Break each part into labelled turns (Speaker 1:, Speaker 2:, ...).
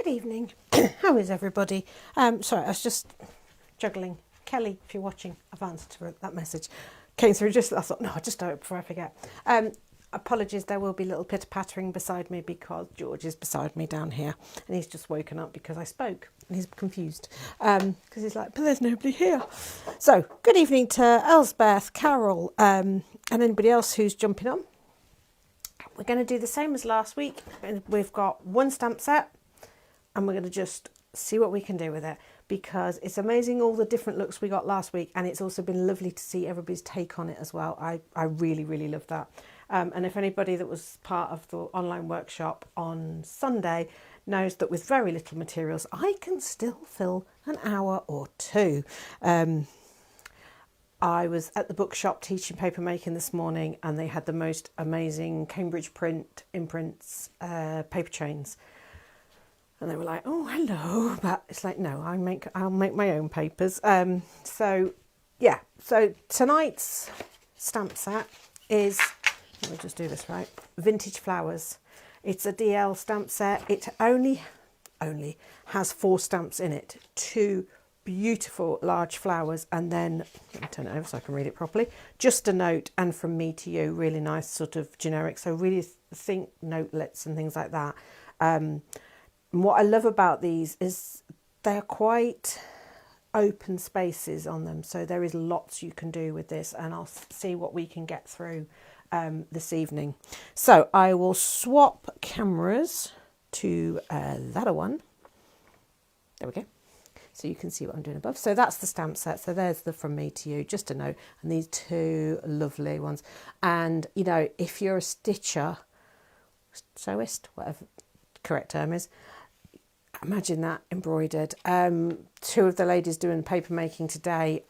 Speaker 1: Good evening. How is everybody? Sorry, I was just juggling. Kelly, if you're watching, I've answered that message. Came through just, I thought, no, I'll just do it before I forget. Apologies, there will be a little pitter-pattering beside me because George is beside me down here and he's just woken up because I spoke and he's confused because he's like, but there's nobody here. So, good evening to Elsbeth, Carol and anybody else who's jumping on. We're going to do the same as last week. And we've got one stamp set and we're going to just see what we can do with it because it's amazing all the different looks we got last week, and it's also been lovely to see everybody's take on it as well. I really love that. And if anybody that was part of the online workshop on Sunday knows that with very little materials I can still fill an hour or two. I was at the bookshop teaching paper making this morning and they had the most amazing Cambridge print imprints paper chains. And they were like, oh, hello. But it's like, no, I'll make my own papers. So tonight's stamp set is, let me just do this right, Vintage Flowers. It's a DL stamp set. It only has 4 stamps in it, 2 beautiful large flowers, and then, let me turn it over so I can read it properly, just a note and from me to you, really nice sort of generic. So really think notelets and things like that. And what I love about these is they're quite open spaces on them. So there is lots you can do with this, and I'll see what we can get through this evening. So I will swap cameras to that one. There we go. So you can see what I'm doing above. So that's the stamp set. So there's the from me to you, just a note. And these 2 lovely ones. And, you know, if you're a stitcher, sewist, whatever the correct term is, imagine that embroidered. 2 of the ladies doing paper making today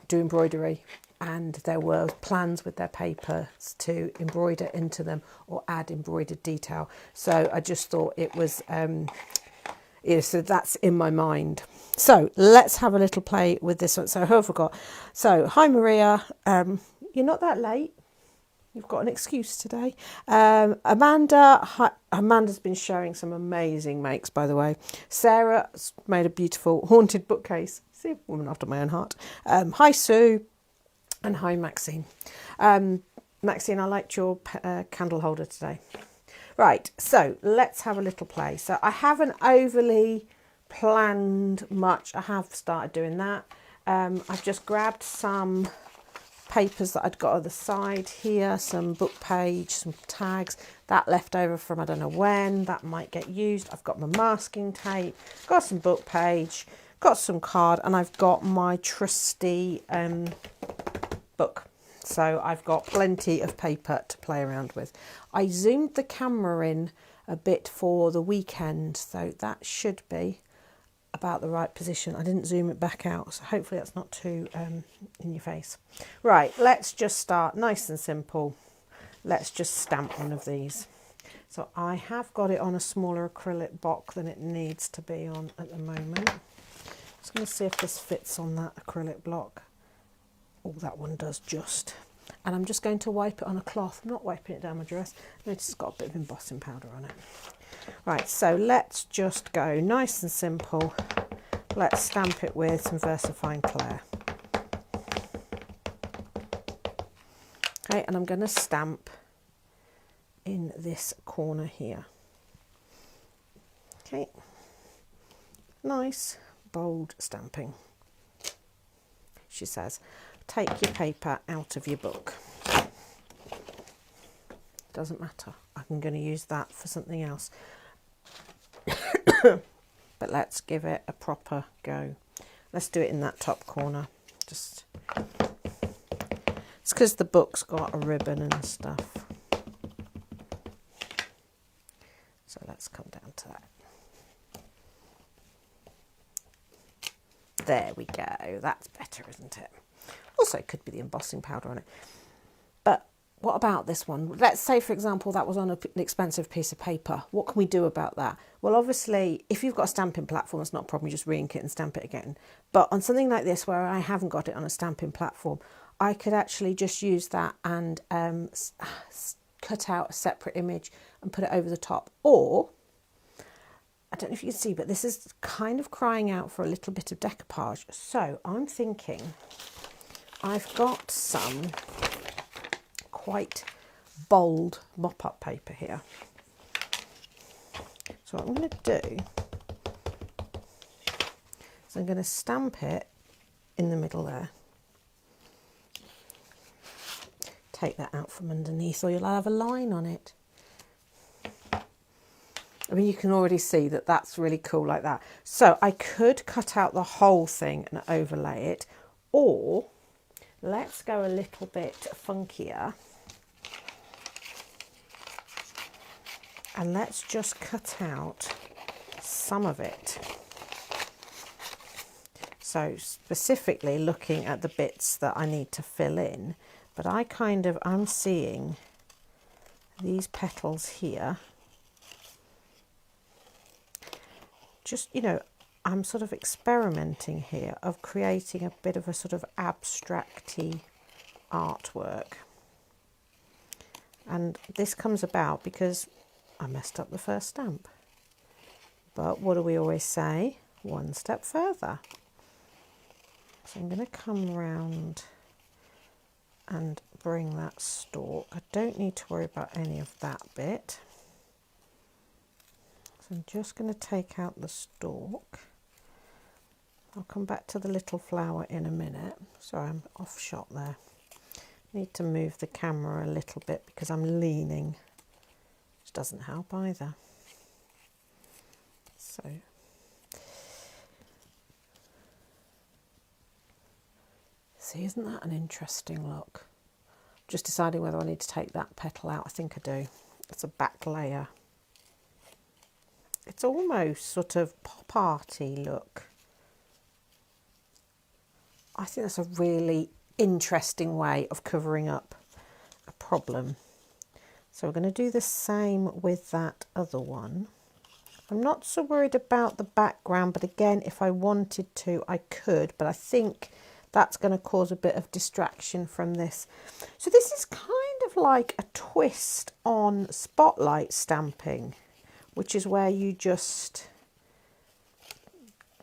Speaker 1: do embroidery. And there were plans with their papers to embroider into them or add embroidered detail. So I just thought it was... so that's in my mind. So let's have a little play with this one. So who have I got? So hi Maria, you're not that late. You've got an excuse today. Amanda, Amanda's been showing some amazing makes, by the way. Sarah's made a beautiful haunted bookcase. See, a woman after my own heart. Hi Sue, and hi Maxine. Maxine, I liked your candle holder today. Right, so let's have a little play. So I haven't overly planned much. I have started doing that. I've just grabbed some papers that I'd got on the side here, some book page, some tags, that left over from I don't know when, that might get used. I've got my masking tape, got some book page, got some card, and I've got my trusty book. So I've got plenty of paper to play around with. I zoomed the camera in a bit for the weekend, so that should be about the right position. I didn't zoom it back out, so hopefully that's not too in your face. Right, let's just start nice and simple. Let's just stamp one of these. So I have got it on a smaller acrylic block than it needs to be on at the moment. Just going to see if this fits on that acrylic block. Oh, that one does just. And I'm just going to wipe it on a cloth. I'm not wiping it down my dress. Notice it's got a bit of embossing powder on it. Right, so let's just go nice and simple. Let's stamp it with some VersaFine Clair. Okay, and I'm going to stamp in this corner here. Okay, nice, bold stamping. She says, take your paper out of your book. Doesn't matter. I'm going to use that for something else. But let's give it a proper go. Let's do it in that top corner. It's because the book's got a ribbon and stuff. So let's come down to that. There we go. That's better, isn't it? Also, it could be the embossing powder on it. But what about this one? Let's say, for example, that was on an expensive piece of paper. What can we do about that? Well, obviously, if you've got a stamping platform, it's not a problem. You just re-ink it and stamp it again. But on something like this, where I haven't got it on a stamping platform, I could actually just use that and cut out a separate image and put it over the top. Or I don't know if you can see, but this is kind of crying out for a little bit of decoupage. So I'm thinking I've got some quite bold mop-up paper here. So what I'm going to do is I'm going to stamp it in the middle there. Take that out from underneath or you'll have a line on it. I mean, you can already see that that's really cool like that. So I could cut out the whole thing and overlay it, or let's go a little bit funkier and let's just cut out some of it. So specifically looking at the bits that I need to fill in, but I'm seeing these petals here. Just, you know, I'm sort of experimenting here of creating a bit of a sort of abstract-y artwork. And this comes about because I messed up the first stamp. But what do we always say? One step further. So I'm going to come round and bring that stalk. I don't need to worry about any of that bit. So I'm just going to take out the stalk. I'll come back to the little flower in a minute. Sorry, I'm off shot there. Need to move the camera a little bit because I'm leaning, which doesn't help either. So see, isn't that an interesting look? Just deciding whether I need to take that petal out. I think I do. It's a back layer. It's almost sort of pop arty look. I think that's a really interesting way of covering up a problem. So we're going to do the same with that other one. I'm not so worried about the background, but again, if I wanted to, I could, but I think that's going to cause a bit of distraction from this. So this is kind of like a twist on spotlight stamping, which is where you just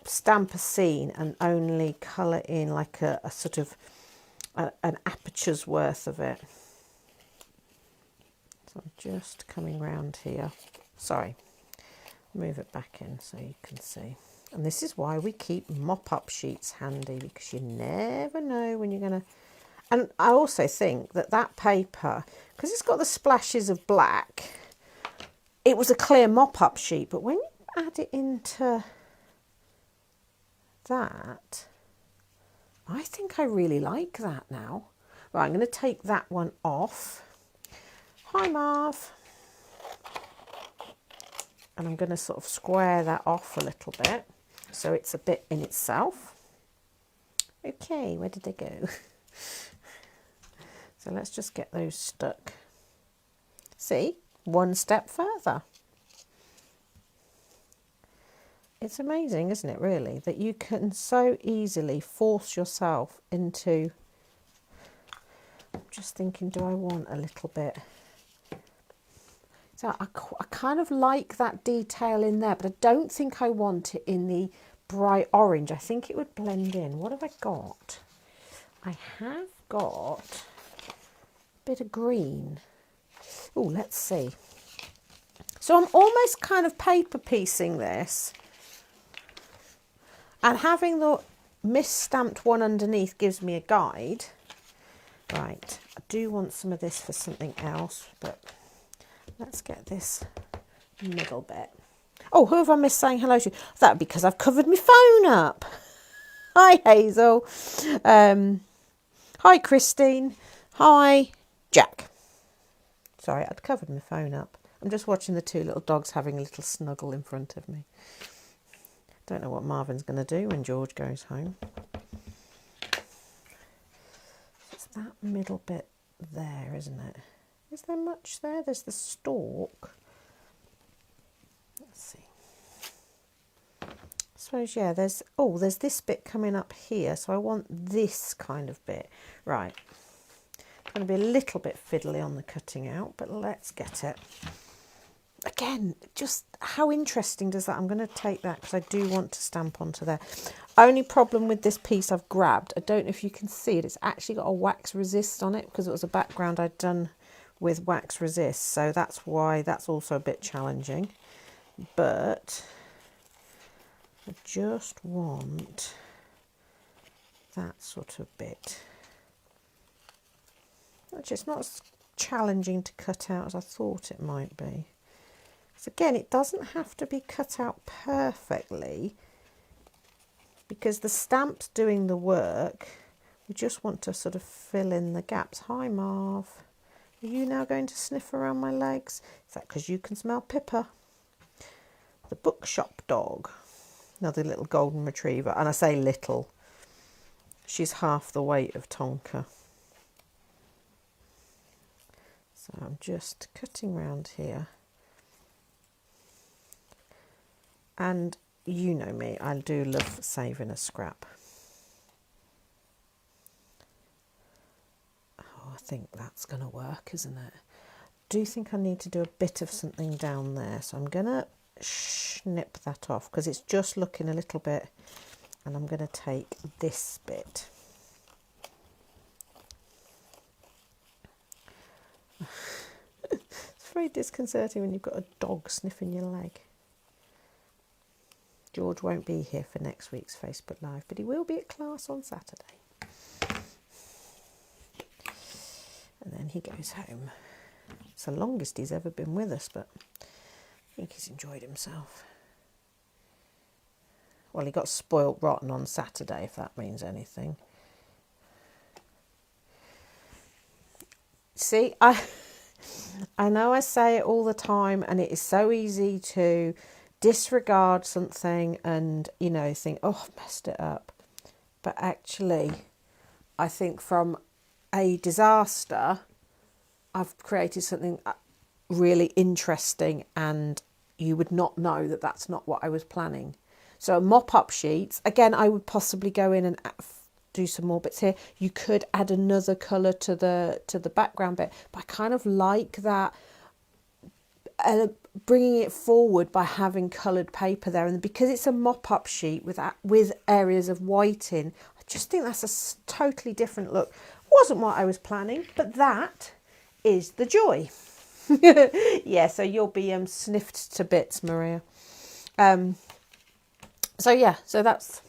Speaker 1: stamp a scene and only colour in like a sort of an aperture's worth of it. So I'm just coming round here. Sorry, move it back in so you can see. And this is why we keep mop-up sheets handy, because you never know when you're going to... And I also think that that paper, because it's got the splashes of black, it was a clear mop-up sheet, but when you add it into that, I think I really like that now. Right, I'm going to take that one off. Hi, Marv. And I'm going to sort of square that off a little bit, so it's a bit in itself. Okay, where did they go? So let's just get those stuck. See? One step further. It's amazing, isn't it, really, that you can so easily force yourself into... I'm just thinking, do I want a little bit... So I kind of like that detail in there, but I don't think I want it in the bright orange. I think it would blend in. What have I got? I have got a bit of green. Oh, let's see. So I'm almost kind of paper piecing this, and having the misstamped one underneath gives me a guide. Right, I do want some of this for something else, but let's get this middle bit. Oh, who have I missed saying hello to? That because I've covered my phone up. Hi, Hazel. Hi, Christine. Hi, Jack. Sorry, I'd covered my phone up. I'm just watching the two little dogs having a little snuggle in front of me. Don't know what Marvin's going to do when George goes home. It's that middle bit there, isn't it? Is there much there? There's the stalk. Let's see. I suppose, yeah, there's this bit coming up here, so I want this kind of bit. Right. It's going to be a little bit fiddly on the cutting out, but let's get it. again, just how interesting does that? I'm going to take that because I do want to stamp onto there. Only problem with this piece I've grabbed, I don't know if you can see it, it's actually got a wax resist on it because it was a background I'd done with wax resist. So that's why that's also a bit challenging. But I just want that sort of bit. Actually, it's not as challenging to cut out as I thought it might be. So again, it doesn't have to be cut out perfectly because the stamp's doing the work. We just want to sort of fill in the gaps. Hi, Marv. Are you now going to sniff around my legs? Is that because you can smell Pippa? The bookshop dog. Another little golden retriever. And I say little. She's half the weight of Tonka. So I'm just cutting round here. And you know me, I do love saving a scrap. Oh, I think that's going to work, isn't it? I do think I need to do a bit of something down there. So I'm going to snip that off because it's just looking a little bit. And I'm going to take this bit. It's very disconcerting when you've got a dog sniffing your leg. George won't be here for next week's Facebook Live, but he will be at class on Saturday. And then he goes home. It's the longest he's ever been with us, but I think he's enjoyed himself. Well, he got spoilt rotten on Saturday, if that means anything. See, I know I say it all the time, and it is so easy to disregard something and, you know, think, oh, I've messed it up. But actually, I think from a disaster, I've created something really interesting, and you would not know that that's not what I was planning. So mop-up sheets, again, I would possibly go in and do some more bits here. You could add another colour to the background bit, but I kind of like that, bringing it forward by having coloured paper there. And because it's a mop-up sheet with areas of white in, I just think that's a totally different look. Wasn't what I was planning, but that is the joy. Yeah, so you'll be sniffed to bits, Maria. So yeah, so that's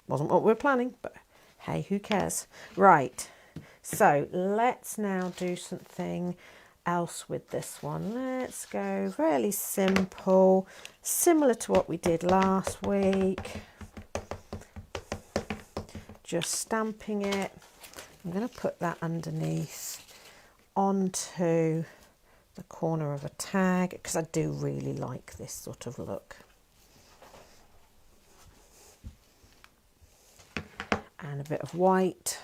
Speaker 1: wasn't what we were planning, but hey, who cares? Right, so let's now do something else with this one. Let's go fairly simple, similar to what we did last week. Just stamping it. I'm going to put that underneath onto the corner of a tag because I do really like this sort of look. And a bit of white,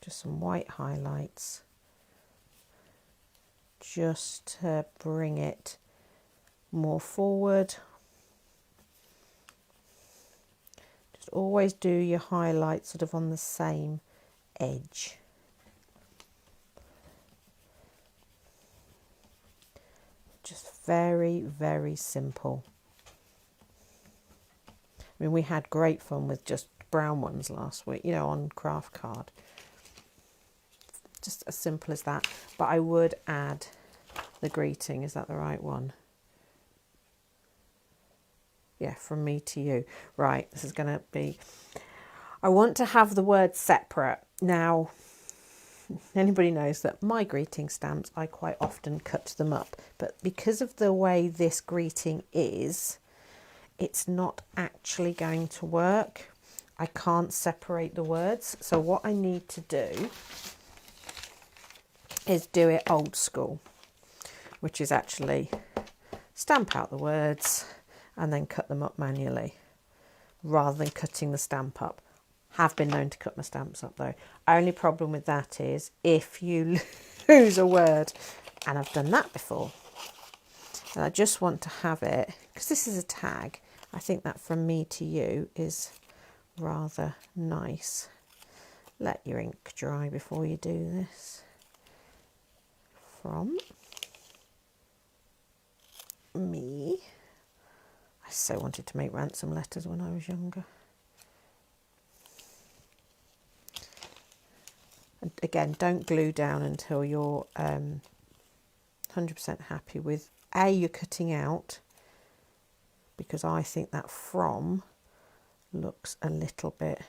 Speaker 1: just some white highlights, just to bring it more forward. Just always do your highlights sort of on the same edge. Just very, very simple. I mean, we had great fun with just brown ones last week, you know, on craft card. Just as simple as that. But I would add the greeting. Is that the right one? Yeah, from me to you. Right, this is going to be... I want to have the words separate. Now, anybody knows that my greeting stamps, I quite often cut them up. But because of the way this greeting is, it's not actually going to work. I can't separate the words. So what I need to do is do it old school, which is actually stamp out the words and then cut them up manually rather than cutting the stamp up. Have been known to cut my stamps up though. Only problem with that is if you lose a word, and I've done that before. And I just want to have it, because this is a tag, I think that from me to you is rather nice. Let your ink dry before you do this. From me. I so wanted to make ransom letters when I was younger. And again, don't glue down until you're 100% happy with you're cutting out, because I think that from looks a little bit.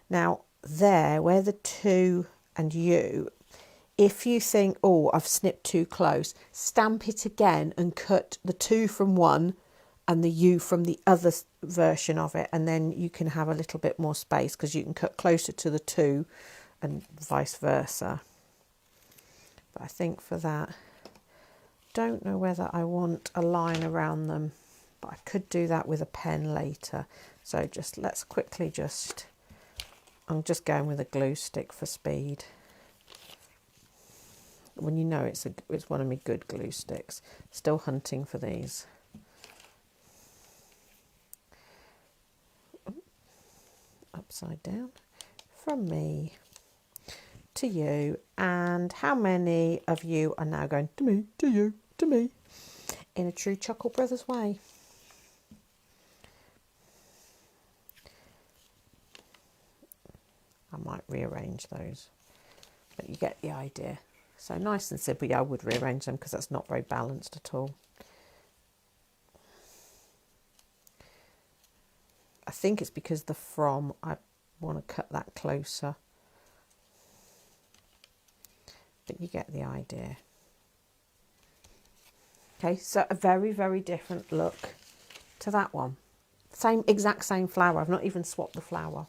Speaker 1: Now there, where the to and you, if you think, oh, I've snipped too close, stamp it again and cut the to from one and the U from the other version of it, and then you can have a little bit more space because you can cut closer to the to and vice versa. But I think for that, don't know whether I want a line around them, but I could do that with a pen later. So just let's quickly I'm just going with a glue stick for speed. When you know it's one of my good glue sticks. Still hunting for these. Upside down. From me to you. And how many of you are now going to me, to you, to me, in a true Chuckle Brothers way? I might rearrange those, but you get the idea. So nice and simple. Yeah, I would rearrange them because that's not very balanced at all. I think it's because the from, I want to cut that closer. But you get the idea. Okay, so a very, very different look to that one. Exact same flower. I've not even swapped the flower.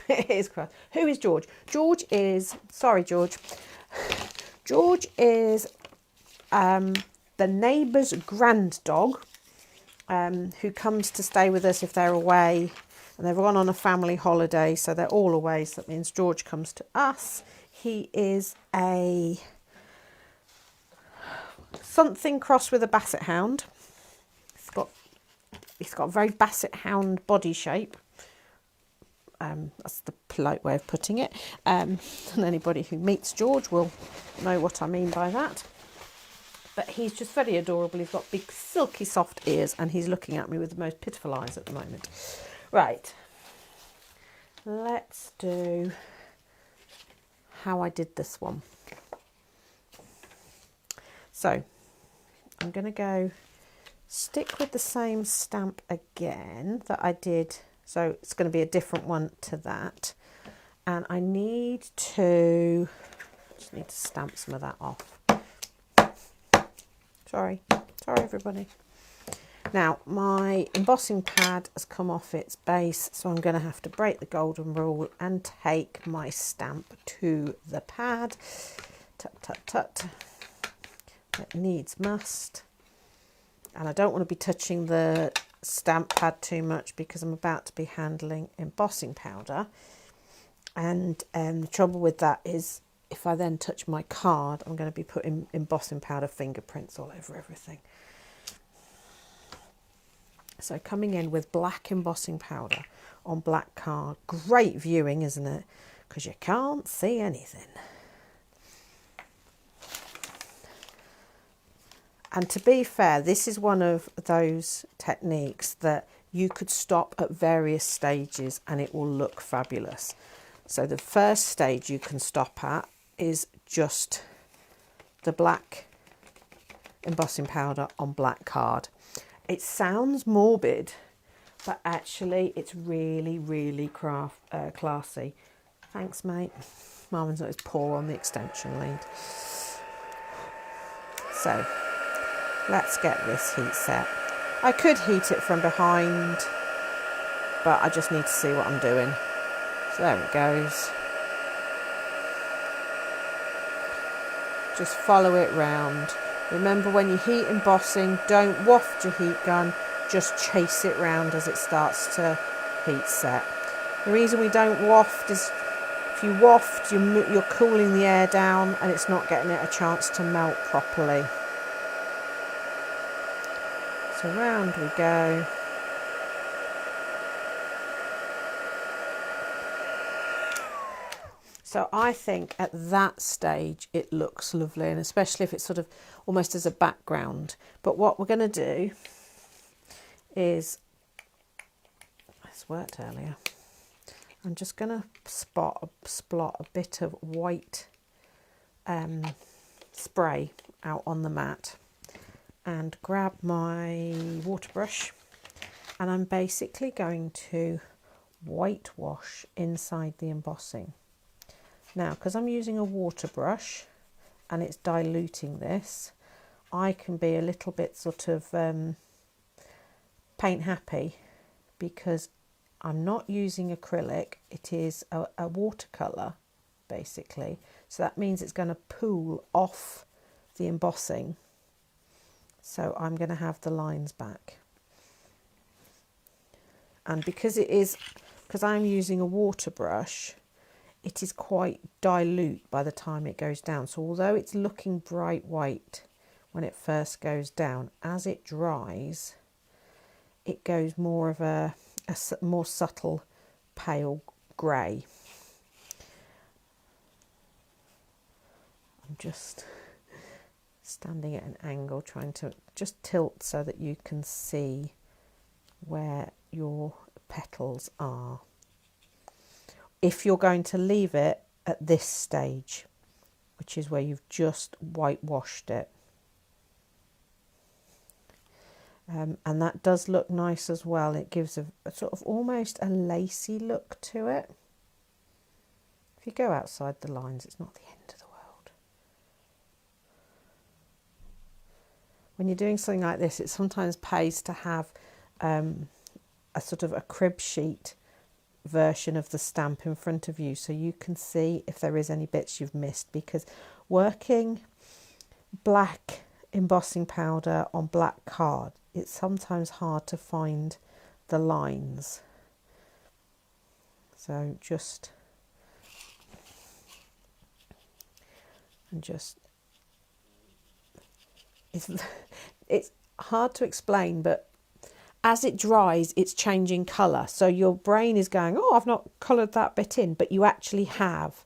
Speaker 1: It is cross. Who is George? George is, sorry, George. George is the neighbour's grand dog, who comes to stay with us if they're away, and they've gone on a family holiday, so they're all away, so that means George comes to us. He is a something crossed with a basset hound. He's got a very basset hound body shape. That's the polite way of putting it. And anybody who meets George will know what I mean by that. But he's just very adorable. He's got big silky soft ears, and he's looking at me with the most pitiful eyes at the moment. Right, let's do how I did this one. So I'm going to go stick with the same stamp again that I did. So it's going to be a different one to that. And I just need to stamp some of that off. Sorry everybody. Now my embossing pad has come off its base, so I'm going to have to break the golden rule and take my stamp to the pad. Tut, tut, tut. It needs must. And I don't want to be touching the stamp pad too much because I'm about to be handling embossing powder. And the trouble with that is if I then touch my card, I'm going to be putting embossing powder fingerprints all over everything. So coming in with black embossing powder on black card. Great viewing, isn't it? Because you can't see anything. And to be fair, this is one of those techniques that you could stop at various stages and it will look fabulous. So the first stage you can stop at is just the black embossing powder on black card. It sounds morbid, but actually it's really, really classy. Thanks, mate. Marvin's got his paw on the extension lead. So let's get this heat set. I could heat it from behind, but I just need to see what I'm doing. So there it goes. Just follow it round. Remember, when you heat embossing, don't waft your heat gun, just chase it round as it starts to heat set. The reason we don't waft is if you waft, you're cooling the air down and it's not getting it a chance to melt properly. So round we go. So I think at that stage it looks lovely, and especially if it's sort of almost as a background. But what we're going to do is, this worked earlier, I'm just going to splot a bit of white spray out on the mat and grab my water brush, and I'm basically going to whitewash inside the embossing. Now, because I'm using a water brush and it's diluting this, I can be a little bit sort of paint happy, because I'm not using acrylic, it is a watercolour basically. So that means it's going to pool off the embossing. So I'm going to have the lines back. And because I'm using a water brush, it is quite dilute by the time it goes down. So although it's looking bright white when it first goes down, as it dries, it goes more of a more subtle pale grey. I'm just standing at an angle, trying to just tilt so that you can see where your petals are. If you're going to leave it at this stage, which is where you've just whitewashed it. And that does look nice as well. It gives a sort of almost a lacy look to it. If you go outside the lines, it's not the end of the world. When you're doing something like this, it sometimes pays to have a sort of a crib sheet version of the stamp in front of you, so you can see if there is any bits you've missed, because working black embossing powder on black card, it's sometimes hard to find the lines. So it's hard to explain, but as it dries, it's changing colour. So your brain is going, oh, I've not coloured that bit in, but you actually have.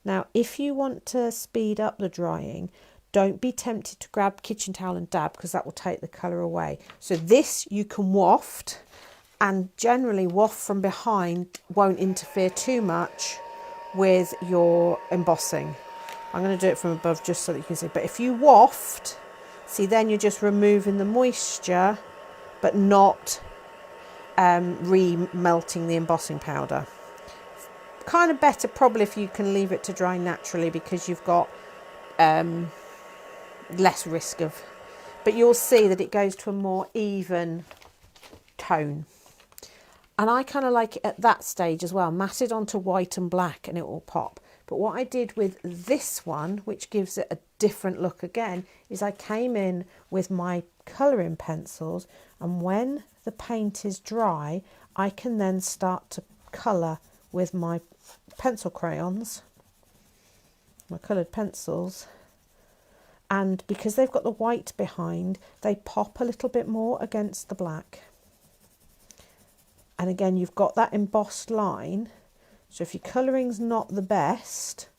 Speaker 1: Now, if you want to speed up the drying, don't be tempted to grab kitchen towel and dab, because that will take the colour away. So this you can waft, and generally waft from behind won't interfere too much with your embossing. I'm going to do it from above just so that you can see. But if you waft, see, then you're just removing the moisture, but not re-melting the embossing powder. Kind of better probably if you can leave it to dry naturally, because you've got less risk of, but you'll see that it goes to a more even tone. And I kind of like it at that stage as well. Mat it onto white and black and it will pop. But what I did with this one, which gives it a different look again, is I came in with my colouring pencils, and when the paint is dry, I can then start to colour with my pencil crayons, my coloured pencils. And because they've got the white behind, they pop a little bit more against the black. And again, you've got that embossed line. So if your colouring's not the best,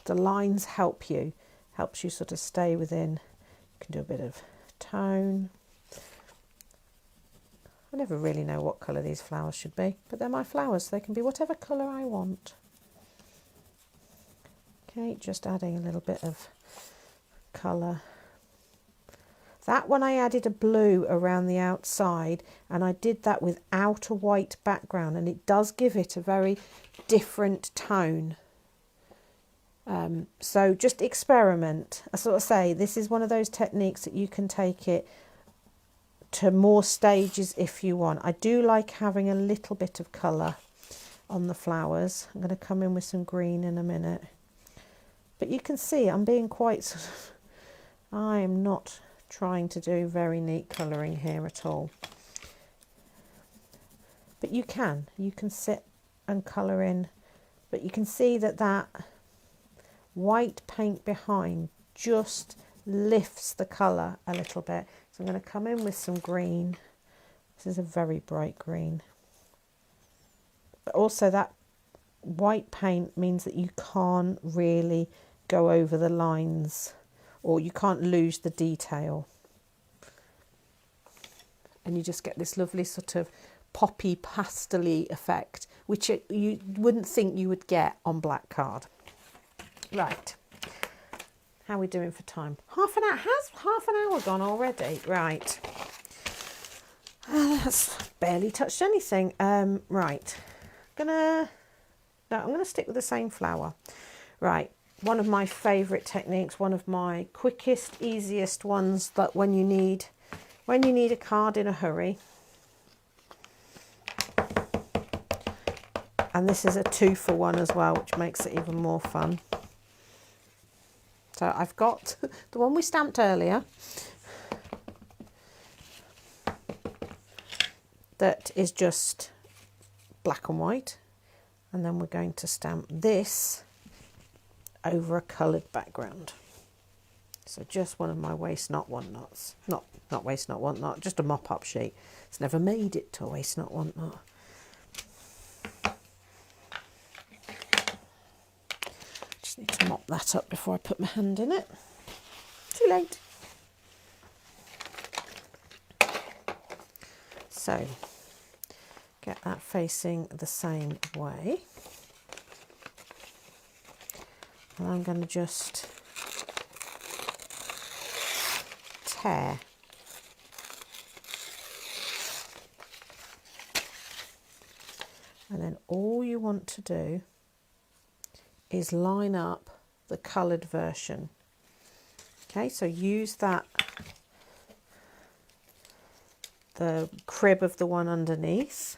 Speaker 1: the lines helps you sort of stay within. You can do a bit of tone. I never really know what colour these flowers should be, but they're my flowers. They can be whatever colour I want. Okay, just adding a little bit of colour. That one I added a blue around the outside, and I did that without a white background, and it does give it a very different tone. So just experiment. I sort of say this is one of those techniques that you can take it to more stages if you want. I do like having a little bit of colour on the flowers. I'm going to come in with some green in a minute. But you can see I'm being quite sort of, I am not trying to do very neat colouring here at all. But you can sit and colour in, but you can see that white paint behind just lifts the colour a little bit. So I'm going to come in with some green. This is a very bright green. But also that white paint means that you can't really go over the lines, or you can't lose the detail. And you just get this lovely sort of poppy pastel-y effect, which you wouldn't think you would get on black card. Right, how are we doing for time? Half an hour. Has half an hour gone already? Right. That's barely touched anything. Right, I'm gonna stick with the same flower. Right, one of my favourite techniques, one of my quickest, easiest ones, that when you need a card in a hurry. And this is a 2-for-1 as well, which makes it even more fun. So I've got the one we stamped earlier, that is just black and white, and then we're going to stamp this over a coloured background. So just one of my waste not want nots, not waste not want not, just a mop-up sheet. It's never made it to a waste not want not. Just need to mop that up before I put my hand in it. Too late. So get that facing the same way. And I'm going to just tear. And then all you want to do is line up the coloured version. Okay, so use that, the crib of the one underneath,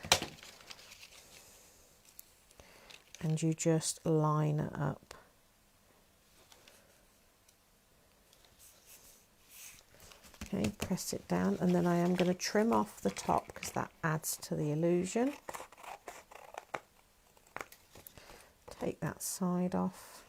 Speaker 1: and you just line it up. Okay, press it down, and then I am going to trim off the top because that adds to the illusion. Take that side off.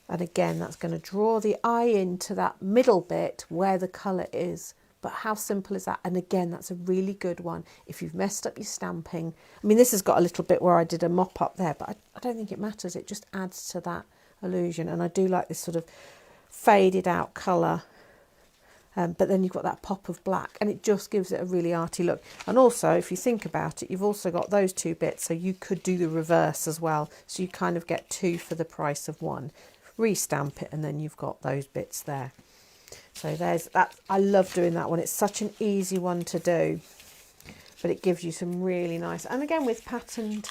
Speaker 1: And again, that's going to draw the eye into that middle bit where the colour is. But how simple is that? And again, that's a really good one if you've messed up your stamping. I mean, this has got a little bit where I did a mop up there, but I don't think it matters. It just adds to that illusion. And I do like this sort of faded out colour. But then you've got that pop of black, and it just gives it a really arty look. And also, if you think about it, you've also got those two bits, so you could do the reverse as well. So you kind of get two for the price of one. Restamp it, and then you've got those bits there. So there's that. I love doing that one. It's such an easy one to do, but it gives you some really nice. And again, with patterned,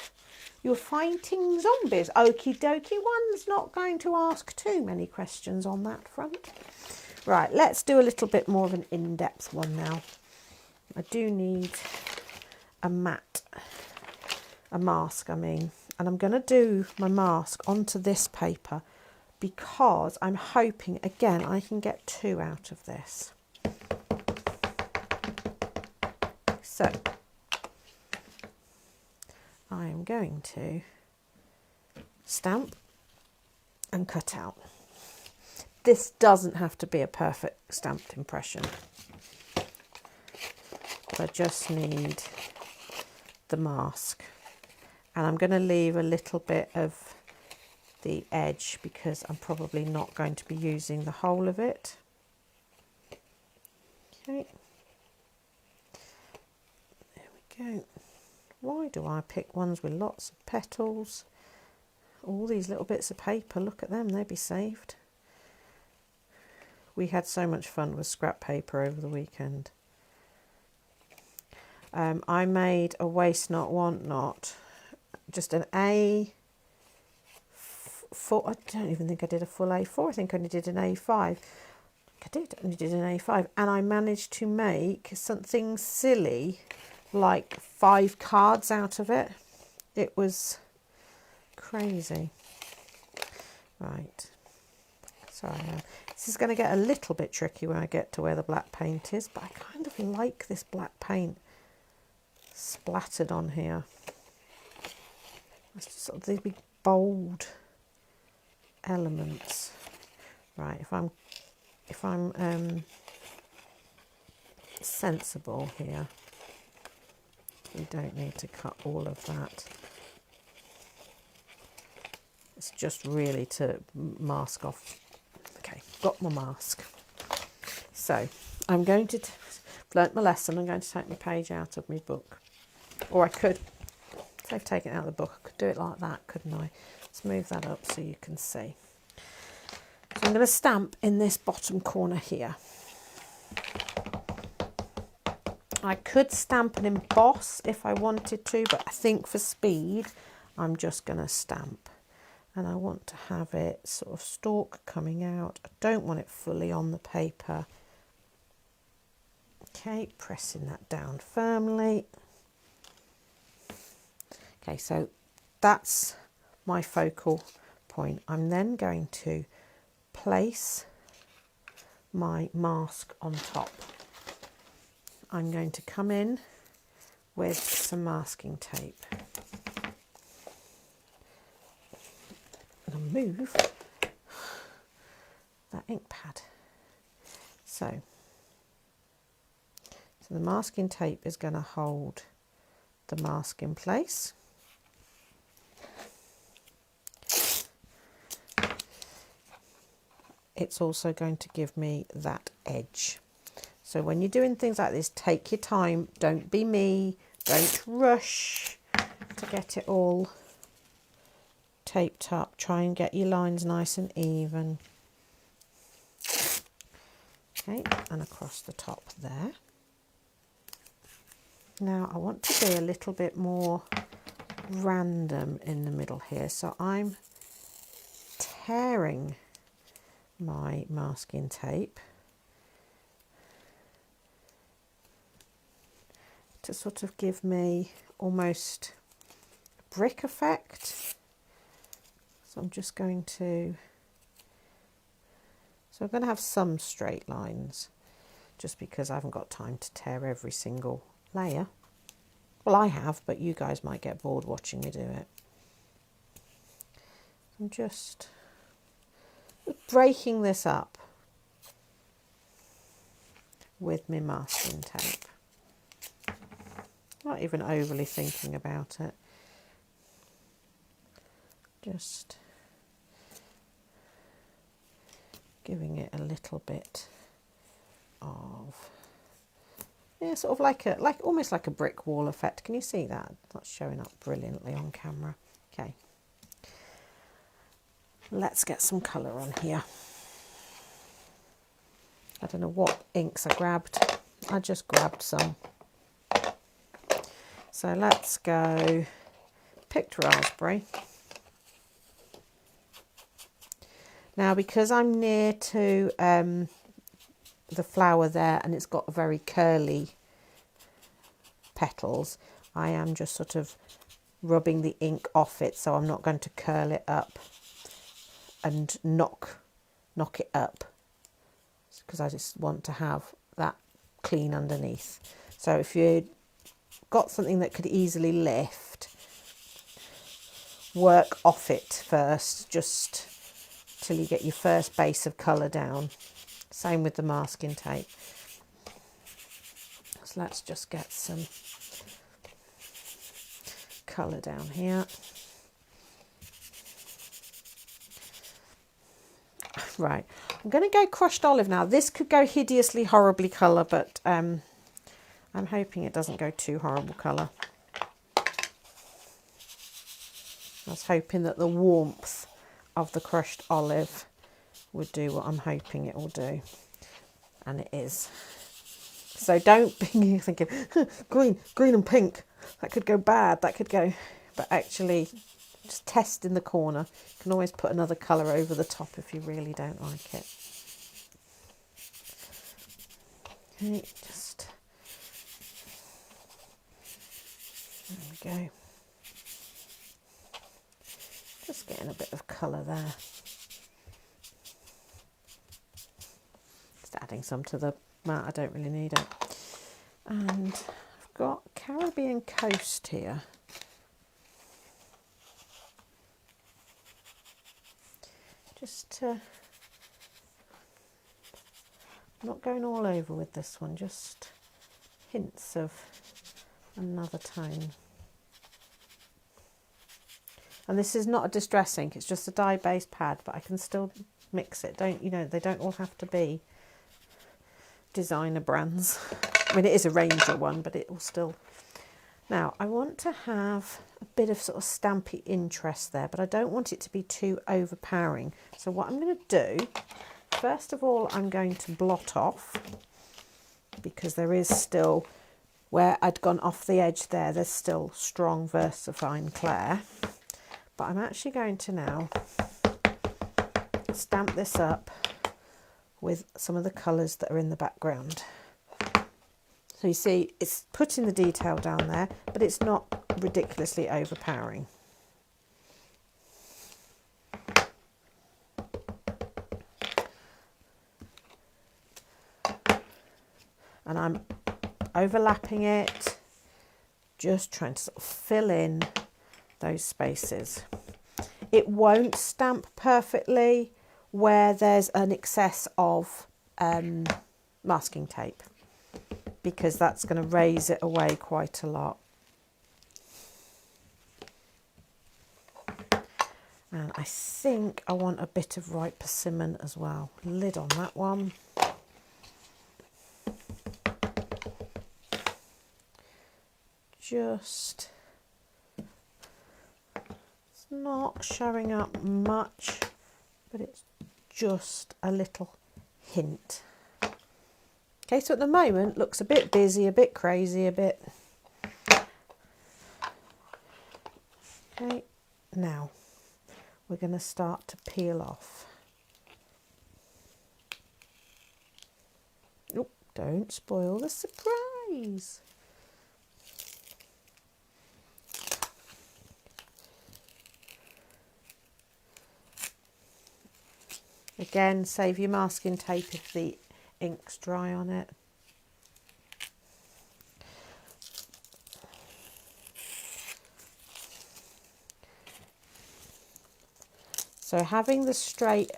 Speaker 1: you're fighting zombies. Okie dokie. One's not going to ask too many questions on that front. Right, let's do a little bit more of an in-depth one now. I do need a mask, and I'm going to do my mask onto this paper because I'm hoping, again, I can get 2 out of this. So, I am going to stamp and cut out. This doesn't have to be a perfect stamped impression. I just need the mask. And I'm going to leave a little bit of the edge because I'm probably not going to be using the whole of it. Okay. There we go. Why do I pick ones with lots of petals? All these little bits of paper, look at them, they'd be saved. We had so much fun with scrap paper over the weekend. I made a waste not, want not. Just an A4. I don't even think I did a full A4. I think I only did an A5. I only did an A5. And I managed to make something silly, like 5 cards out of it. It was crazy. Right. Sorry. This is going to get a little bit tricky when I get to where the black paint is, but I kind of like this black paint splattered on here. It's just sort of these big bold elements. Right, if I'm sensible here, We don't need to cut all of that. It's just really to mask off. Okay, got my mask. So I'm going to, I've learnt my lesson, I'm going to take my page out of my book. Or I could, if I've taken it out of the book, I could do it like that, couldn't I? Let's move that up so you can see. So I'm going to stamp in this bottom corner here. I could stamp and emboss if I wanted to, but I think for speed, I'm just going to stamp. And I want to have it sort of stalk coming out. I don't want it fully on the paper. Okay, pressing that down firmly. Okay, so that's my focal point. I'm then going to place my mask on top. I'm going to come in with some masking tape. And I'll move that ink pad. So the masking tape is going to hold the mask in place. It's also going to give me that edge. So when you're doing things like this, take your time. Don't be me. Don't rush to get it all taped up. Try and get your lines nice and even. Okay, and across the top there. Now I want to be a little bit more random in the middle here. So I'm tearing my masking tape to sort of give me almost a brick effect. So I'm just going to, so I'm going to have some straight lines just because I haven't got time to tear every single layer. Well, I have, but you guys might get bored watching me do it. I'm just breaking this up with my masking tape. Not even overly thinking about it. Just giving it a little bit of, yeah, sort of like almost like a brick wall effect. Can you see that? That's showing up brilliantly on camera. Okay. Let's get some colour on here. I don't know what inks I grabbed. I just grabbed some. So let's go picked raspberry. Now because I'm near to the flower there and it's got very curly petals, I am just sort of rubbing the ink off it, so I'm not going to curl it up and knock it up, because I just want to have that clean underneath. So if you got something that could easily lift, work off it first, just till you get your first base of colour down. Same with the masking tape. So let's just get some colour down here. Right, I'm going to go crushed olive now. This could go hideously, horribly colour, but I'm hoping it doesn't go too horrible colour. I was hoping that the warmth of the crushed olive would do what I'm hoping it will do, and it is. So don't be thinking green and pink, that could go bad, that could go, but actually just test in the corner. You can always put another colour over the top if you really don't like it. Okay, just there we go. Just getting a bit of colour there. Just adding some to the mat, I don't really need it. And I've got Caribbean Coast here. Just I'm not going all over with this one, just hints of another tone. And this is not a distress ink, it's just a dye-based pad, but I can still mix it. They don't all have to be designer brands. I mean, it is a Ranger one, but it will still... Now, I want to have a bit of sort of stampy interest there, but I don't want it to be too overpowering. So what I'm going to do, first of all, I'm going to blot off, because there is still, where I'd gone off the edge there, there's still strong VersaFine Clair. But I'm actually going to now stamp this up with some of the colours that are in the background. So you see, it's putting the detail down there, but it's not ridiculously overpowering. And I'm overlapping it, just trying to sort of fill in those spaces. It won't stamp perfectly where there's an excess of masking tape, because that's going to raise it away quite a lot. And I think I want a bit of ripe persimmon as well. Lid on that one. Just, it's not showing up much, but it's just a little hint. Okay, so at the moment looks a bit busy, a bit crazy, a bit... Okay, now we're going to start to peel off. Oh, don't spoil the surprise. Again, save your masking tape if the ink's dry on it. So having the straight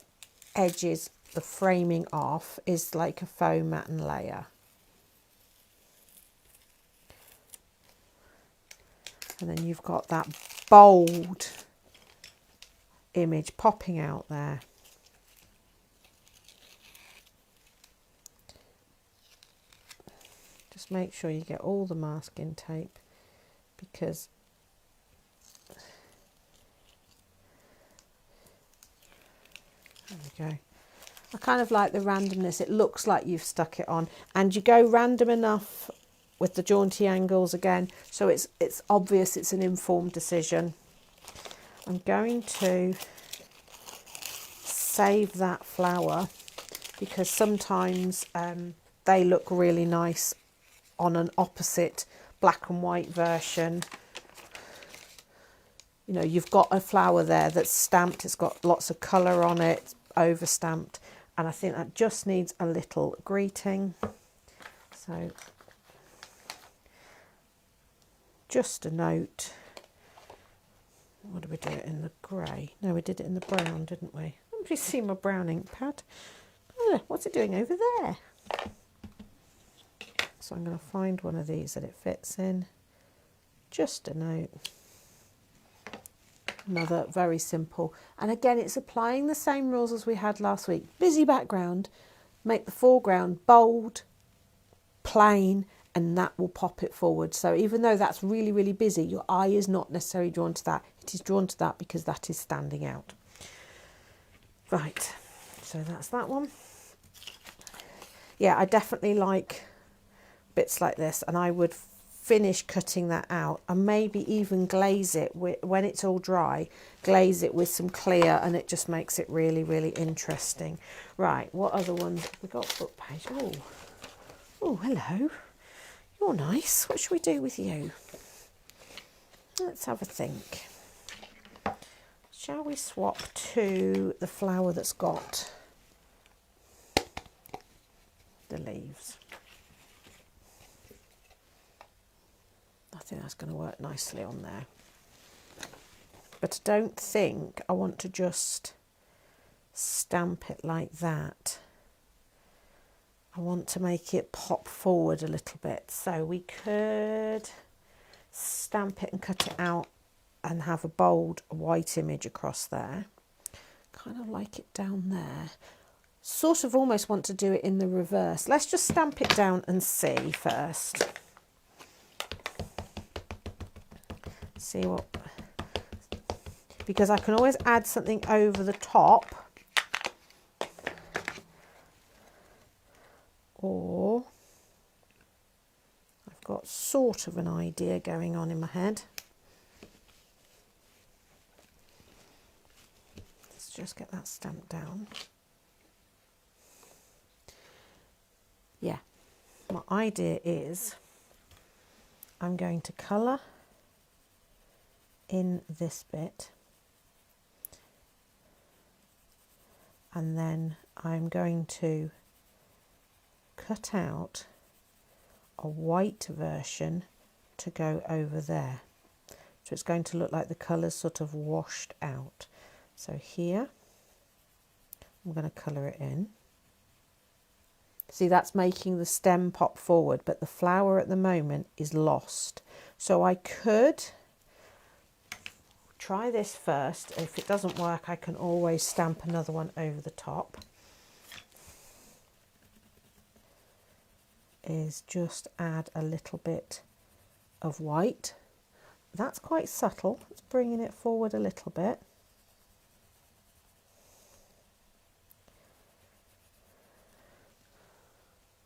Speaker 1: edges, the framing off, is like a faux matten layer. And then you've got that bold image popping out there. Just make sure you get all the masking tape, because there we go. I kind of like the randomness. It looks like you've stuck it on, and you go random enough with the jaunty angles again, so it's obvious it's an informed decision. I'm going to save that flower, because sometimes they look really nice on an opposite black and white version. You know, you've got a flower there that's stamped, it's got lots of colour on it, over stamped, and I think that just needs a little greeting. So just a note. What did we do it in the grey? No, we did it in the brown, didn't we? Let me see my brown ink pad. Oh, what's it doing over there? So I'm going to find one of these that it fits in. Just a note. Another very simple. And again, it's applying the same rules as we had last week. Busy background, make the foreground bold, plain, and that will pop it forward. So even though that's really, really busy, your eye is not necessarily drawn to that. It is drawn to that because that is standing out. Right, so that's that one. Yeah, I definitely like bits like this, and I would finish cutting that out and maybe even glaze it when it's all dry, glaze it with some clear, and it just makes it really, really interesting. Right, what other ones we got? Book page. Oh, hello, you're nice. What should we do with you? Let's have a think. Shall we swap to the flower that's got the leaves? I think that's going to work nicely on there. But I don't think I want to just stamp it like that. I want to make it pop forward a little bit. So we could stamp it and cut it out and have a bold white image across there. Kind of like it down there. Sort of almost want to do it in the reverse. Let's just stamp it down and see first. See what, because I can always add something over the top, or I've got sort of an idea going on in my head. Let's just get that stamped down. Yeah, my idea is I'm going to colour in this bit, and then I'm going to cut out a white version to go over there. So it's going to look like the colours sort of washed out. So here, I'm going to colour it in. See, that's making the stem pop forward, but the flower at the moment is lost. So I could try this first. If it doesn't work, I can always stamp another one over the top. Is just add a little bit of white. That's quite subtle. It's bringing it forward a little bit.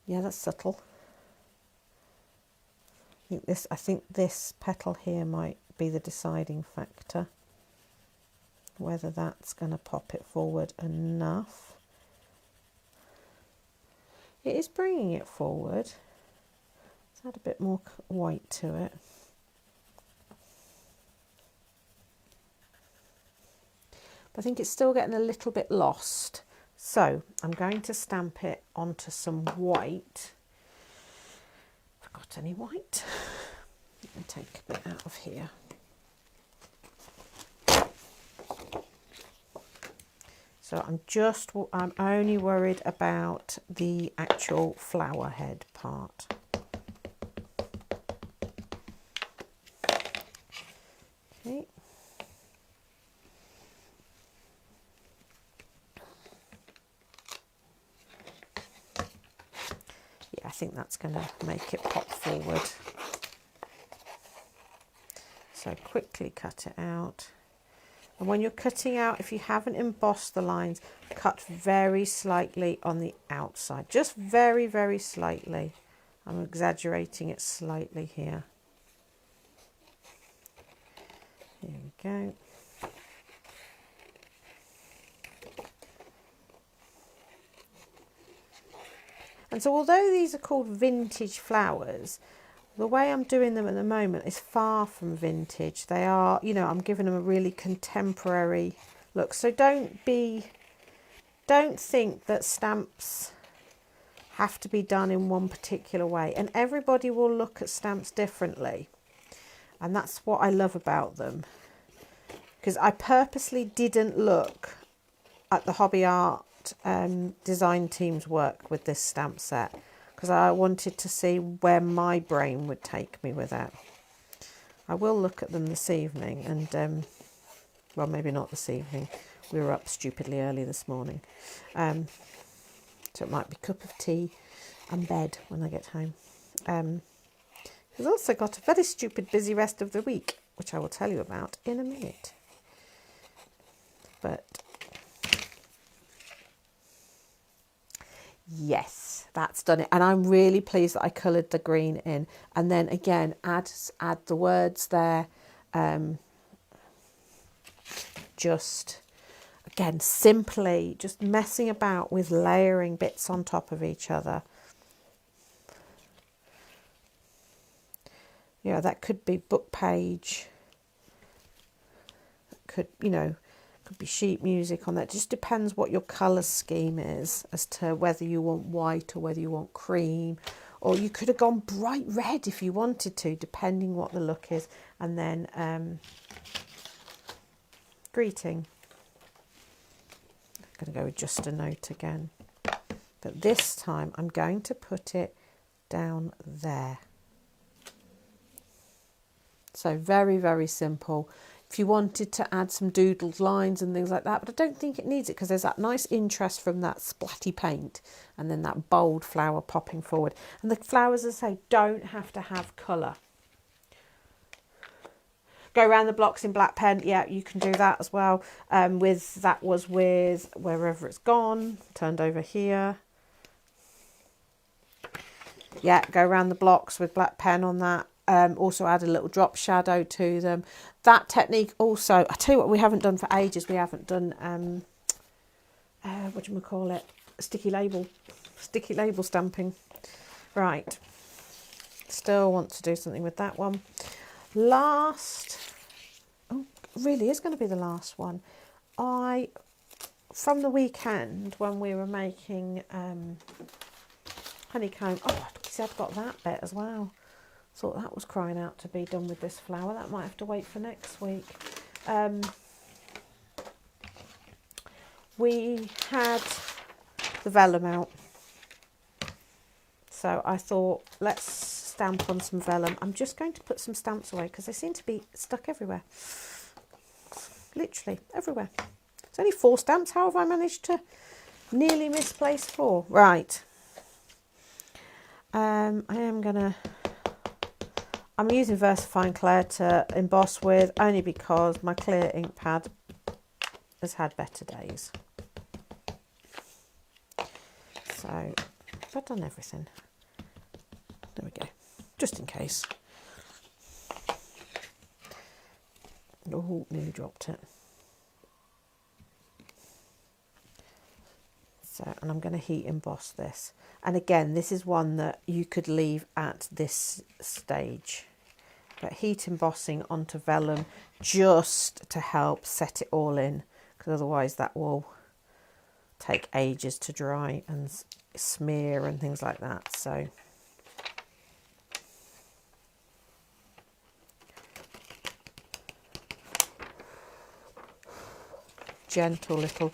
Speaker 1: Yeah, that's subtle. I think this petal here might be the deciding factor. Whether that's going to pop it forward enough. It is bringing it forward. Let's add a bit more white to it. But I think it's still getting a little bit lost. So I'm going to stamp it onto some white. Have I got any white? Let me take a bit out of here. So I'm only worried about the actual flower head part. Okay. Yeah, I think that's going to make it pop forward. So quickly cut it out. And when you're cutting out, if you haven't embossed the lines, cut very slightly on the outside. Just very, very slightly. I'm exaggerating it slightly here. Here we go. And so although these are called vintage flowers, the way I'm doing them at the moment is far from vintage. They are, you know, I'm giving them a really contemporary look. So don't think that stamps have to be done in one particular way. And everybody will look at stamps differently. And that's what I love about them. Because I purposely didn't look at the Hobby Art design team's work with this stamp set. Because I wanted to see where my brain would take me with it. I will look at them this evening and, well, maybe not this evening. We were up stupidly early this morning. So it might be cup of tea and bed when I get home. We've also got a very stupid busy rest of the week, which I will tell you about in a minute. But yes, that's done it. And I'm really pleased that I coloured the green in. And then again, add the words there. Just, again, simply just messing about with layering bits on top of each other. Yeah, that could be book page. That could, you know, could be sheet music on that. It just depends what your colour scheme is as to whether you want white or whether you want cream. Or you could have gone bright red if you wanted to, depending what the look is. And then greeting. I'm going to go with just a note again. But this time I'm going to put it down there. So very, very simple. If you wanted to add some doodled lines and things like that, but I don't think it needs it because there's that nice interest from that splatty paint and then that bold flower popping forward. And the flowers, as I say, don't have to have colour. Go around the blocks in black pen. Yeah, you can do that as well. That was with Wherever It's Gone, turned over here. Yeah, go around the blocks with black pen on that. Also add a little drop shadow to them. That technique also, I tell you what we haven't done for ages, we haven't done, what do you call it? Sticky label stamping. Right, still want to do something with that one. Last, oh, really is going to be the last one. From the weekend when we were making honeycomb, oh, see, I've got that bit as well. Thought that was crying out to be done with this flower. That might have to wait for next week. We had the vellum out. So I thought, let's stamp on some vellum. I'm just going to put some stamps away because they seem to be stuck everywhere. Literally everywhere. It's only 4 stamps. How have I managed to nearly misplace 4? Right. I'm using VersaFine Clear to emboss with, only because my clear ink pad has had better days. So, I've done everything. There we go, just in case. Oh, nearly dropped it. So, and I'm going to heat emboss this. And again, this is one that you could leave at this stage. But heat embossing onto vellum just to help set it all in, because otherwise that will take ages to dry and smear and things like that. So gentle little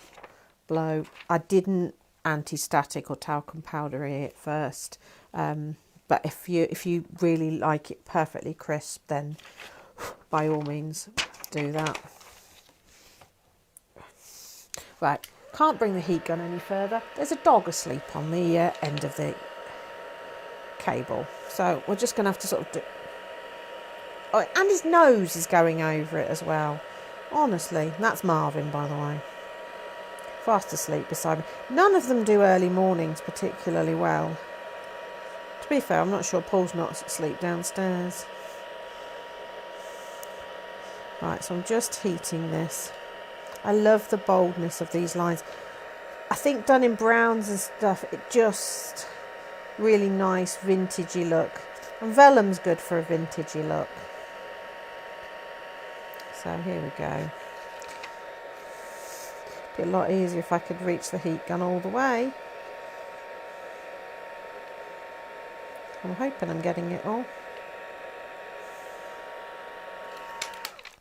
Speaker 1: blow. I didn't anti-static or talcum powder it first, but if you really like it perfectly crisp, then by all means do that. Right, can't bring the heat gun any further. There's a dog asleep on the end of the cable, so we're just going to have to sort of do. Oh, and his nose is going over it as well. Honestly, that's Marvin, by the way. Fast asleep beside me. None of them do early mornings particularly well. To be fair, I'm not sure Paul's not asleep downstairs. Right, so I'm just heating this. I love the boldness of these lines. I think done in browns and stuff, it just really nice vintagey look. And vellum's good for a vintagey look. So here we go. Be a lot easier if I could reach the heat gun all the way. I'm hoping I'm getting it all.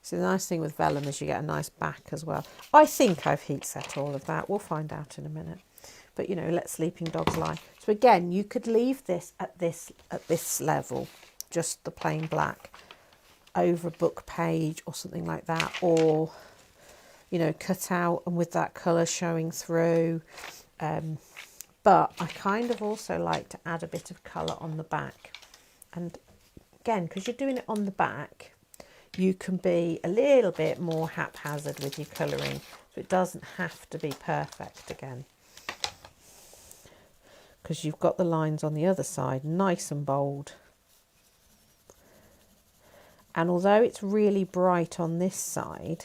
Speaker 1: So the nice thing with vellum is you get a nice back as well. I think I've heat set all of that. We'll find out in a minute. But you know, let sleeping dogs lie. So again, you could leave this at this level, just the plain black, over a book page or something like that, or you know, cut out and with that colour showing through. But I kind of also like to add a bit of colour on the back. And again, because you're doing it on the back, you can be a little bit more haphazard with your colouring. So it doesn't have to be perfect again. Because you've got the lines on the other side, nice and bold. And although it's really bright on this side,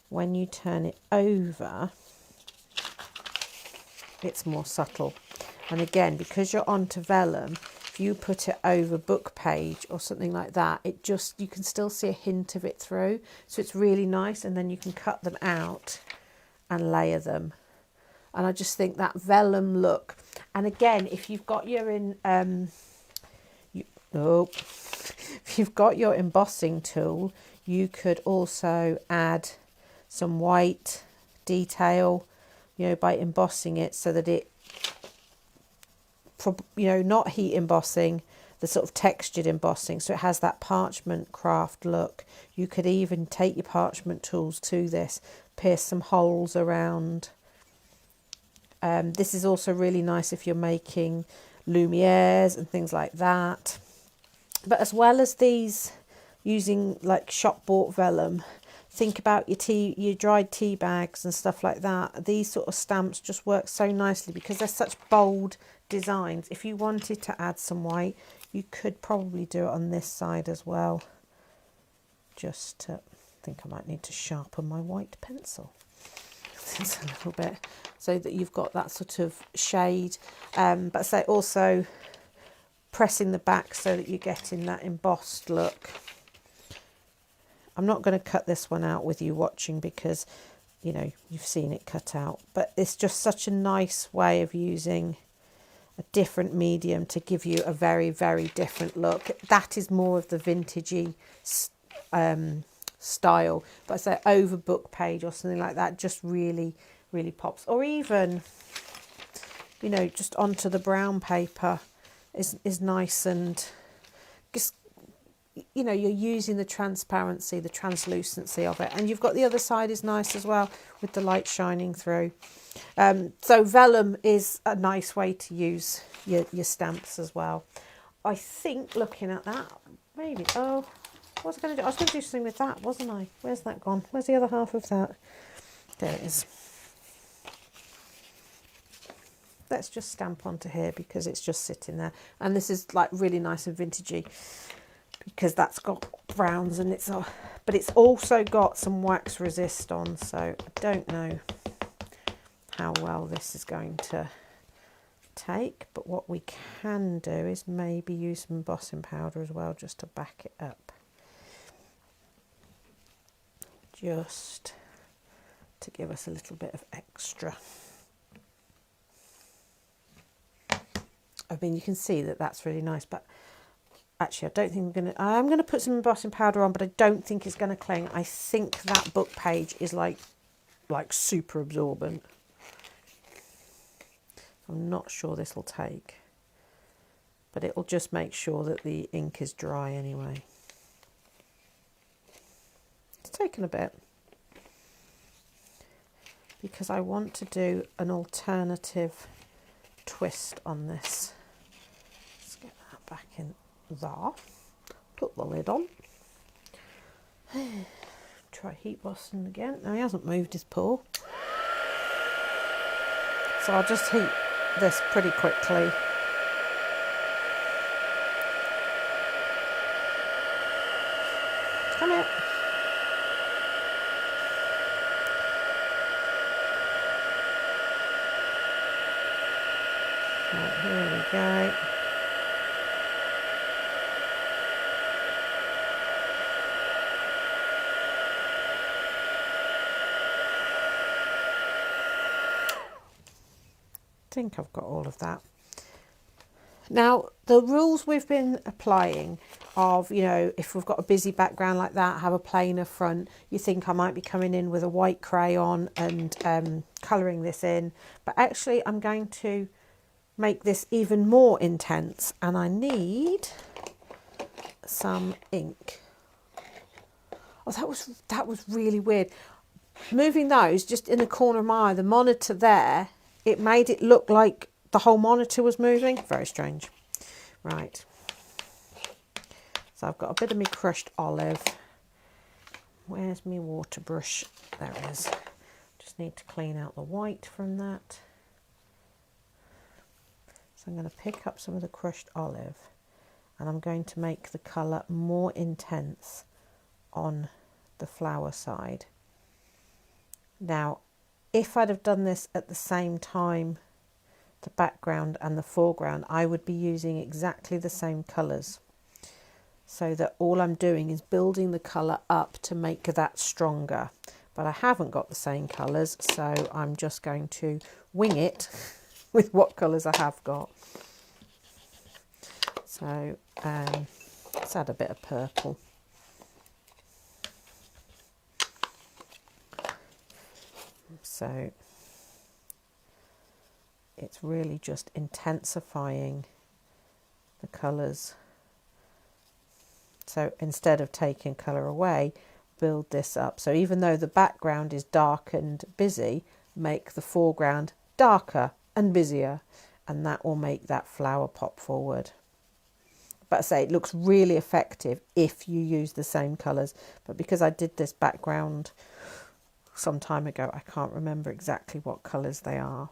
Speaker 1: when you turn it over, it's more subtle. And again, because you're onto vellum, if you put it over book page or something like that, it just, you can still see a hint of it through. So it's really nice, and then you can cut them out and layer them. And I just think that vellum look. And again, if you've got your if you've got your embossing tool, you could also add some white detail, you know, by embossing it so that it, you know, not heat embossing, the sort of textured embossing, so it has that parchment craft look. You could even take your parchment tools to this, pierce some holes around. This is also really nice if you're making Lumieres and things like that. But as well as these, using like shop bought vellum, think about your dried tea bags and stuff like that. These sort of stamps just work so nicely because they're such bold designs. If you wanted to add some white, you could probably do it on this side as well. Just I think I might need to sharpen my white pencil. It's a little bit, so that you've got that sort of shade, but say also pressing the back so that you're getting that embossed look. I'm not going to cut this one out with you watching because, you know, you've seen it cut out, but it's just such a nice way of using a different medium to give you a very, very different look. That is more of the vintagey style, but I say over book page or something like that just really, really pops. Or even, you know, just onto the brown paper is nice, and just, you know, you're using the transparency, the translucency of it, and you've got the other side is nice as well with the light shining through. So vellum is a nice way to use your stamps as well. I think looking at that, maybe, oh, what was I going to do? I was going to do something with that, wasn't I? Where's that gone? Where's the other half of that? There it is. Let's just stamp onto here because it's just sitting there. And this is like really nice and vintagey because that's got browns and but it's also got some wax resist on. So I don't know how well this is going to take, but what we can do is maybe use some embossing powder as well just to back it up. Just to give us a little bit of extra. I mean, you can see that that's really nice, but actually I don't think I'm going to put some embossing powder on, but I don't think it's going to cling. I think that book page is like super absorbent. I'm not sure this will take, but it will just make sure that the ink is dry anyway. It's taken a bit because I want to do an alternative twist on this. Let's get that back in there. Put the lid on. Try heat Boston again. No, he hasn't moved his paw. So I'll just heat this pretty quickly. Come here. Right, here we go. I think I've got all of that. Now, the rules we've been applying of, you know, if we've got a busy background like that, have a plainer front, you think I might be coming in with a white crayon and colouring this in. But actually, I'm going to make this even more intense, and I need some ink. Oh, that was really weird. Moving those just in the corner of my eye, the monitor there, it made it look like the whole monitor was moving. Very strange. Right. So I've got a bit of me crushed olive. Where's my water brush? There it is. Just need to clean out the white from that. So I'm going to pick up some of the crushed olive and I'm going to make the colour more intense on the flower side. Now, if I'd have done this at the same time, the background and the foreground, I would be using exactly the same colours. So that all I'm doing is building the colour up to make that stronger. But I haven't got the same colours, so I'm just going to wing it with what colours I have got. So let's add a bit of purple. So it's really just intensifying the colours So instead of taking colour away, build this up. So even though the background is dark and busy, make the foreground darker and busier, and that will make that flower pop forward. But I say it looks really effective if you use the same colours. But because I did this background some time ago, I can't remember exactly what colours they are.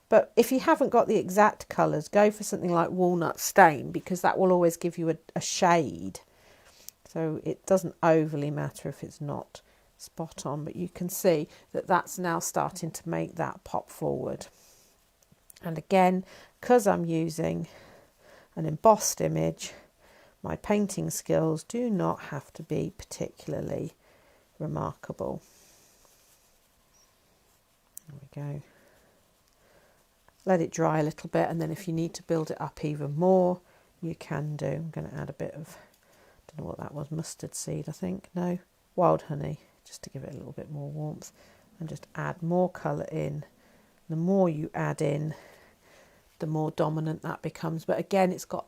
Speaker 1: But if you haven't got the exact colours, go for something like walnut stain, because that will always give you a shade. So it doesn't overly matter if it's not spot on, but you can see that that's now starting to make that pop forward. And again, because I'm using an embossed image, my painting skills do not have to be particularly remarkable. There we go. Let it dry a little bit, and then if you need to build it up even more, you can do. I'm going to add a bit of, don't know what that was, mustard seed, I think. No, wild honey, just to give it a little bit more warmth, and just add more colour in. The more you add in, the more dominant that becomes. But again, it's got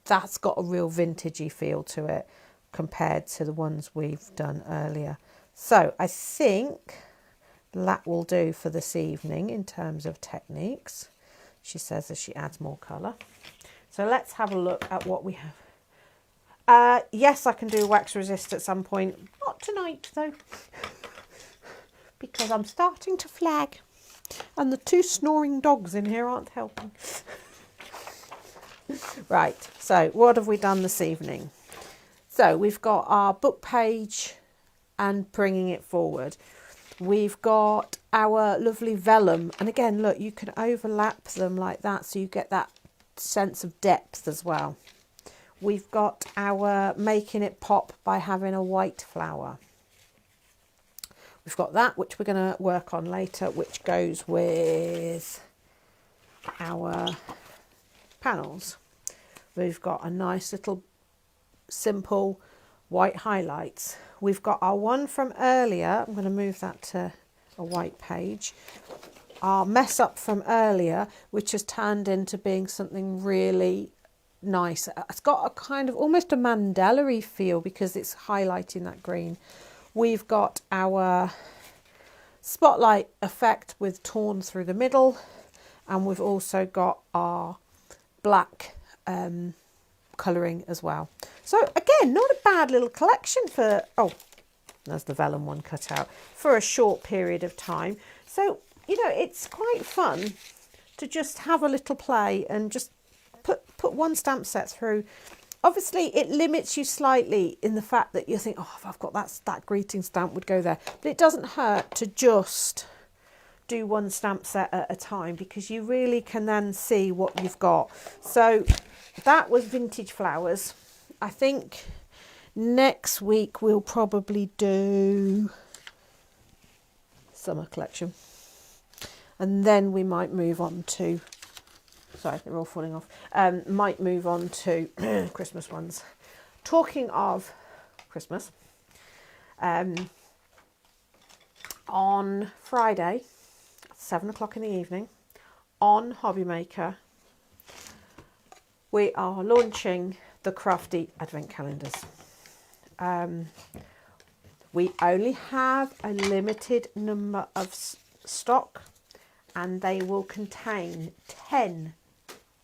Speaker 1: that's got a real vintagey feel to it compared to the ones we've done earlier. So I think that will do for this evening in terms of techniques, she says as she adds more colour. So let's have a look at what we have. Yes, I can do wax resist at some point. Not tonight though, because I'm starting to flag. And the two snoring dogs in here aren't helping. Right, so what have we done this evening? So we've got our book page and bringing it forward. We've got our lovely vellum. And again, look, you can overlap them like that so you get that sense of depth as well. We've got our making it pop by having a white flower. We've got that, which we're going to work on later, which goes with our panels. We've got a nice little simple white highlights. We've got our one from earlier. I'm going to move that to a white page. Our mess up from earlier, which has turned into being something really nice. It's got a kind of almost a mandala-y feel because it's highlighting that green. We've got our spotlight effect with torn through the middle, and we've also got our black colouring as well. So again, not a bad little collection for, oh, there's the vellum one cut out, for a short period of time. So, you know, it's quite fun to just have a little play and just put one stamp set through. Obviously, it limits you slightly in the fact that you think, oh, if I've got that greeting stamp would go there. But it doesn't hurt to just do one stamp set at a time, because you really can then see what you've got. So that was Vintage Flowers. I think next week we'll probably do Summer Collection. And then we might move on to, sorry, they're all falling off. Might move on to Christmas ones. Talking of Christmas, on Friday, 7 o'clock in the evening, on Hobbymaker, we are launching the Crafty Advent Calendars. We only have a limited number of stock, and they will contain 10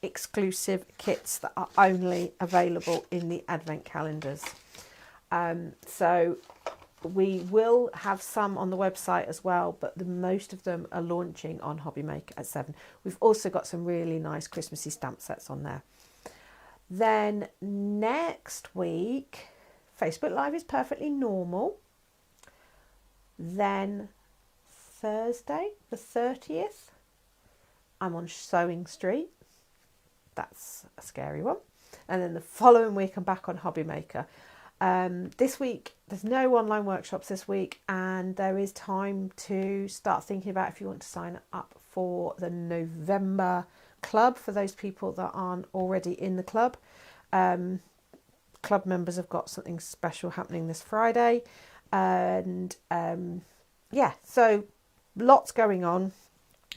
Speaker 1: exclusive kits that are only available in the Advent calendars. So we will have some on the website as well, but most of them are launching on Hobbymaker at 7. We've also got some really nice Christmassy stamp sets on there. Then next week, Facebook Live is perfectly normal. Then Thursday, the 30th, I'm on Sewing Street. That's a scary one. And then the following week, I'm back on Hobbymaker. This week, there's no online workshops this week, and there is time to start thinking about if you want to sign up for the November club for those people that aren't already in the club. Club members have got something special happening this Friday. And yeah, so lots going on.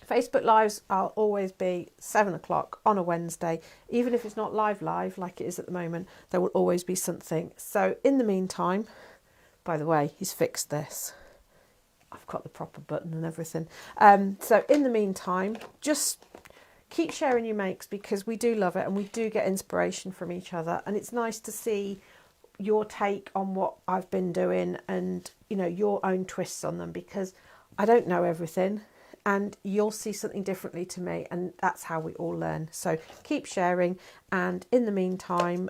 Speaker 1: Facebook Lives, I'll always be 7 o'clock on a Wednesday. Even if it's not live like it is at the moment, there will always be something. So in the meantime, by the way, he's fixed this. I've got the proper button and everything. So in the meantime, just keep sharing your makes, because we do love it and we do get inspiration from each other. And it's nice to see your take on what I've been doing and, you know, your own twists on them, because I don't know everything and you'll see something differently to me, and that's how we all learn. So keep sharing, and in the meantime,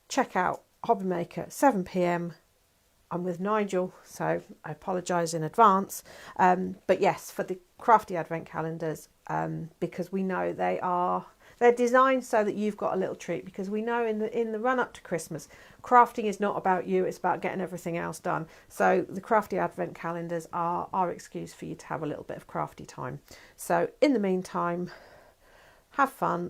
Speaker 1: check out Hobbymaker 7 p.m. I'm with Nigel, so I apologise in advance. But yes, for the crafty advent calendars, because we know they're designed so that you've got a little treat, because we know in the run up to Christmas, crafting is not about you, it's about getting everything else done. So the crafty advent calendars are our excuse for you to have a little bit of crafty time. So in the meantime, have fun,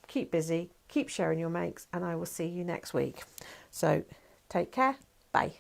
Speaker 1: keep busy, keep sharing your makes, and I will see you next week. So take care, bye.